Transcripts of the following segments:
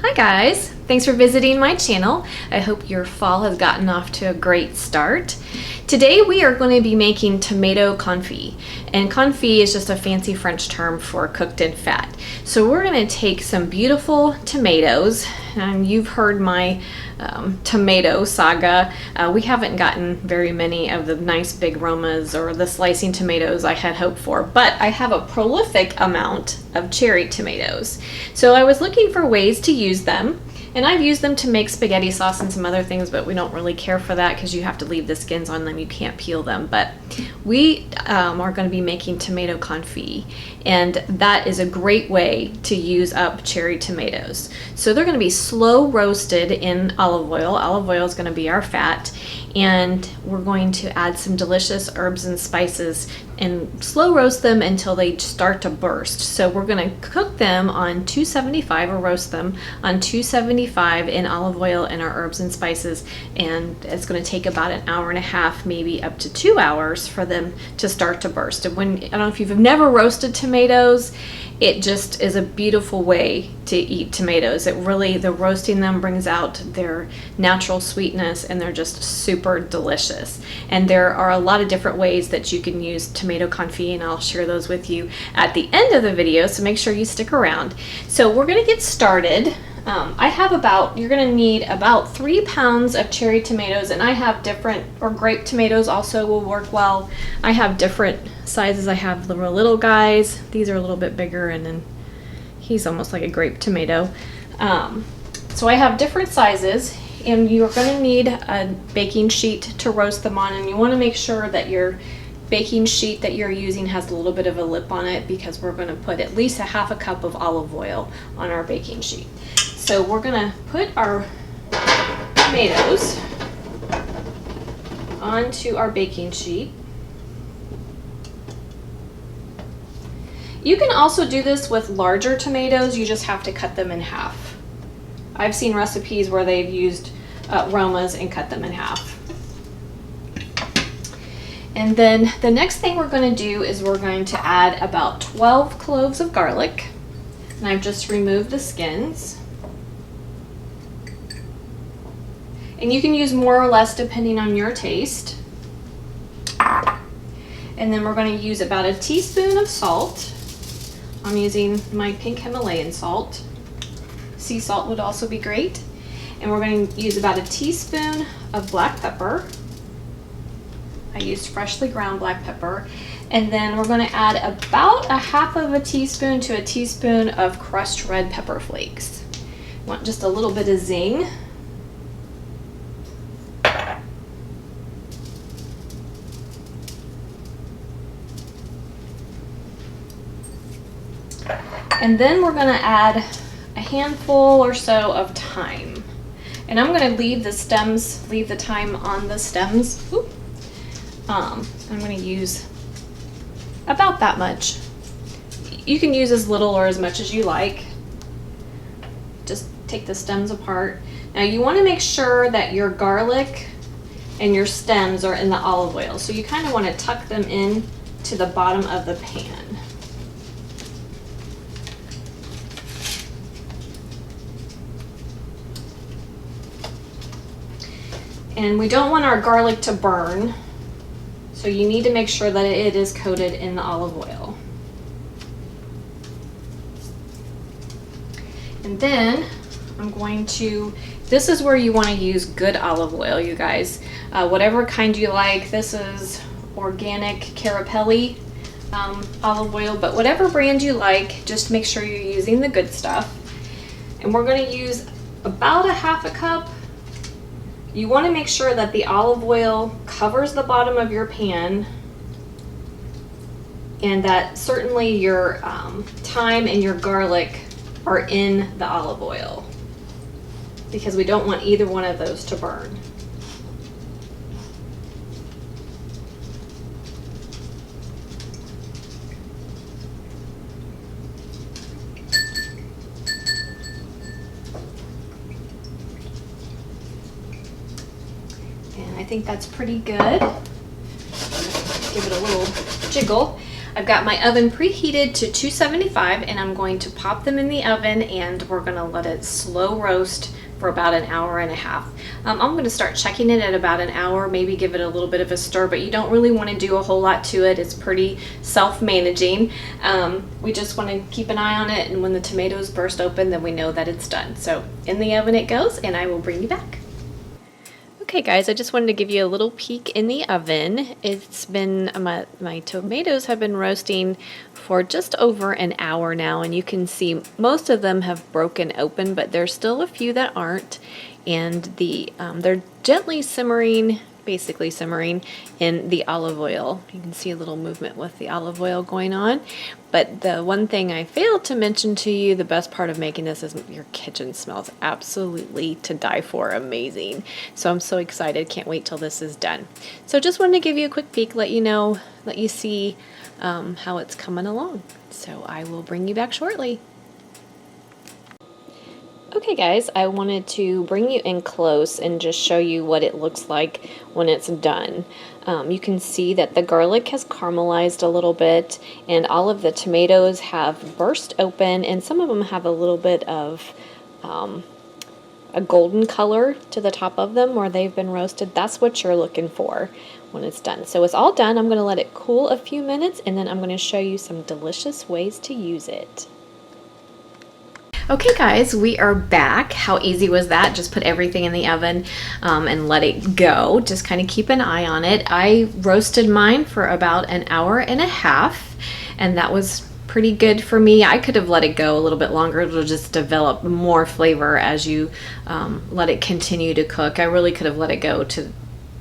Hi guys, thanks for visiting my channel. I hope your fall has gotten off to a great start. Today we are going to be making tomato confit, and confit is just a fancy French term for cooked in fat. So we're going to take some beautiful tomatoes, and you've heard my tomato saga. We haven't gotten very many of the nice big Romas or the slicing tomatoes I had hoped for, but I have a prolific amount of cherry tomatoes. So I was looking for ways to use them, and I've used them to make spaghetti sauce and some other things, but we don't really care for that because you have to leave the skins on them. You can't peel them. But we are going to be making tomato confit, and that is a great way to use up cherry tomatoes. So they're going to be slow roasted in olive oil. Olive oil is going to be our fat, and we're going to add some delicious herbs and spices and slow roast them until they start to burst. So we're going to cook them on 275 or roast them on 275 in olive oil and our herbs and spices, and it's going to take about an hour and a half, maybe up to 2 hours for them to start to burst. And when, I don't know if you've never roasted tomatoes, it just is a beautiful way to eat tomatoes. It really, the roasting them brings out their natural sweetness, and they're just super delicious. And there are a lot of different ways that you can use tomato confit, and I'll share those with you at the end of the video, so make sure you stick around. So we're gonna get started. You're gonna need about 3 pounds of cherry tomatoes, and I have different, or grape tomatoes also will work well. I have different sizes. I have the real little guys. These are a little bit bigger, and then he's almost like a grape tomato. So I have different sizes, and you're gonna need a baking sheet to roast them on, and you wanna make sure that your baking sheet that you're using has a little bit of a lip on it, because we're gonna put at least a half a cup of olive oil on our baking sheet. So we're gonna put our tomatoes onto our baking sheet. You can also do this with larger tomatoes, you just have to cut them in half. I've seen recipes where they've used Romas and cut them in half. And then the next thing we're going to do is we're going to add about 12 cloves of garlic, and I've just removed the skins. And you can use more or less depending on your taste. And then we're going to use about a teaspoon of salt. I'm using my pink Himalayan salt. Sea salt would also be great. And we're going to use about a teaspoon of black pepper. I used freshly ground black pepper. And then we're going to add about a half of a teaspoon to a teaspoon of crushed red pepper flakes. Want just a little bit of zing. And then we're going to add a handful or so of thyme. And I'm going to leave the thyme on the stems. I'm going to use about that much. You can use as little or as much as you like. Just take the stems apart. Now you want to make sure that your garlic and your stems are in the olive oil. So you kind of want to tuck them in to the bottom of the pan. And we don't want our garlic to burn, so you need to make sure that it is coated in the olive oil. And then I'm going to, this is where you want to use good olive oil, you guys. Whatever kind you like. This is organic Carapelli olive oil, but whatever brand you like, just make sure you're using the good stuff. And we're going to use about a half a cup. You want to make sure that the olive oil covers the bottom of your pan, and that certainly your thyme and your garlic are in the olive oil, because we don't want either one of those to burn. I think that's pretty good. Give it a little jiggle. I've got my oven preheated to 275 and I'm going to pop them in the oven and we're gonna let it slow roast for about an hour and a half. I'm going to start checking it at about an hour, maybe give it a little bit of a stir, but you don't really want to do a whole lot to it. It's pretty self-managing. We just want to keep an eye on it, and when the tomatoes burst open, then we know that it's done. So in the oven it goes, and I will bring you back. Okay guys, I just wanted to give you a little peek in the oven. It's been, my tomatoes have been roasting for just over an hour now, and you can see most of them have broken open, but there's still a few that aren't, and they're gently simmering, basically simmering in the olive oil. You can see a little movement with the olive oil going on. But the one thing I failed to mention to you, the best part of making this is your kitchen smells absolutely to die for amazing. So I'm so excited, can't wait till this is done. So just wanted to give you a quick peek, let you see how it's coming along. So I will bring you back shortly. Okay guys, I wanted to bring you in close and just show you what it looks like when it's done. You can see that the garlic has caramelized a little bit and all of the tomatoes have burst open, and some of them have a little bit of a golden color to the top of them where they've been roasted. That's what you're looking for when it's done. So it's all done. I'm going to let it cool a few minutes and then I'm going to show you some delicious ways to use it. Okay guys, we are back. How easy was that? Just put everything in the oven and let it go. Just kind of keep an eye on it. I roasted mine for about an hour and a half, and that was pretty good for me. I could have let it go a little bit longer. It'll just develop more flavor as you let it continue to cook. I really could have let it go to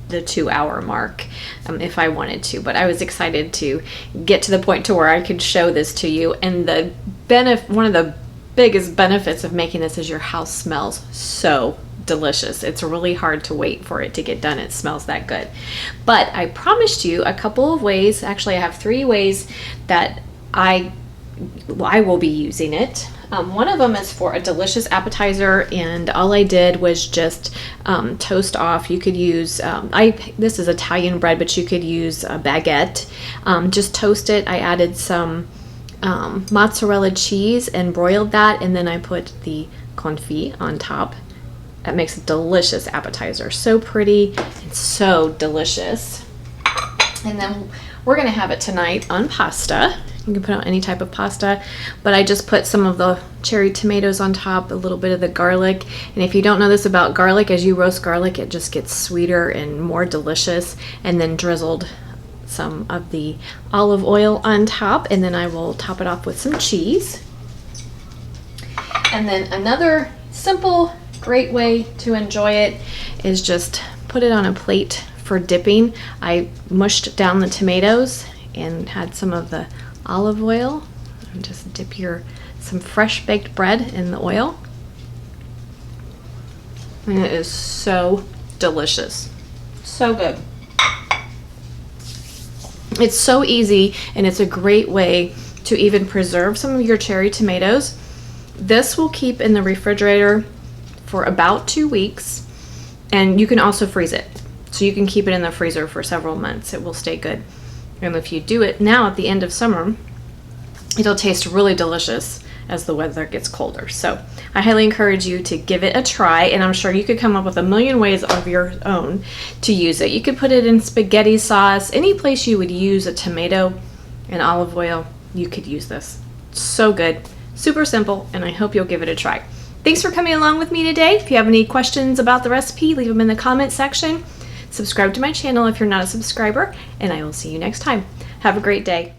the 2-hour mark if I wanted to, but I was excited to get to the point to where I could show this to you. And the one of the biggest benefits of making this is your house smells so delicious. It's really hard to wait for it to get done. It smells that good. But I promised you a couple of ways. Actually, I have 3 ways that I will be using it. One of them is for a delicious appetizer, and all I did was just toast off. You could use, this is Italian bread, but you could use a baguette. Just toast it. I added some mozzarella cheese and broiled that, and then I put the confit on top. That makes a delicious appetizer. So pretty and so delicious. And then we're gonna have it tonight on pasta. You can put on any type of pasta, but I just put some of the cherry tomatoes on top, a little bit of the garlic. And if you don't know this about garlic, as you roast garlic, it just gets sweeter and more delicious. And then drizzled some of the olive oil on top, and then I will top it off with some cheese. And then another simple, great way to enjoy it is just put it on a plate for dipping. I mushed down the tomatoes and had some of the olive oil, and just dip some fresh baked bread in the oil. And it is so delicious. So good. It's so easy, and it's a great way to even preserve some of your cherry tomatoes. This will keep in the refrigerator for about 2 weeks, and you can also freeze it. So you can keep it in the freezer for several months. It will stay good. And if you do it now at the end of summer, it'll taste really delicious as the weather gets colder. So I highly encourage you to give it a try, and I'm sure you could come up with a million ways of your own to use it. You could put it in spaghetti sauce. Any place you would use a tomato and olive oil, you could use this. So good, super simple, and I hope you'll give it a try. Thanks for coming along with me today. If you have any questions about the recipe, leave them in the comment section. Subscribe to my channel if you're not a subscriber, and I will see you next time. Have a great day.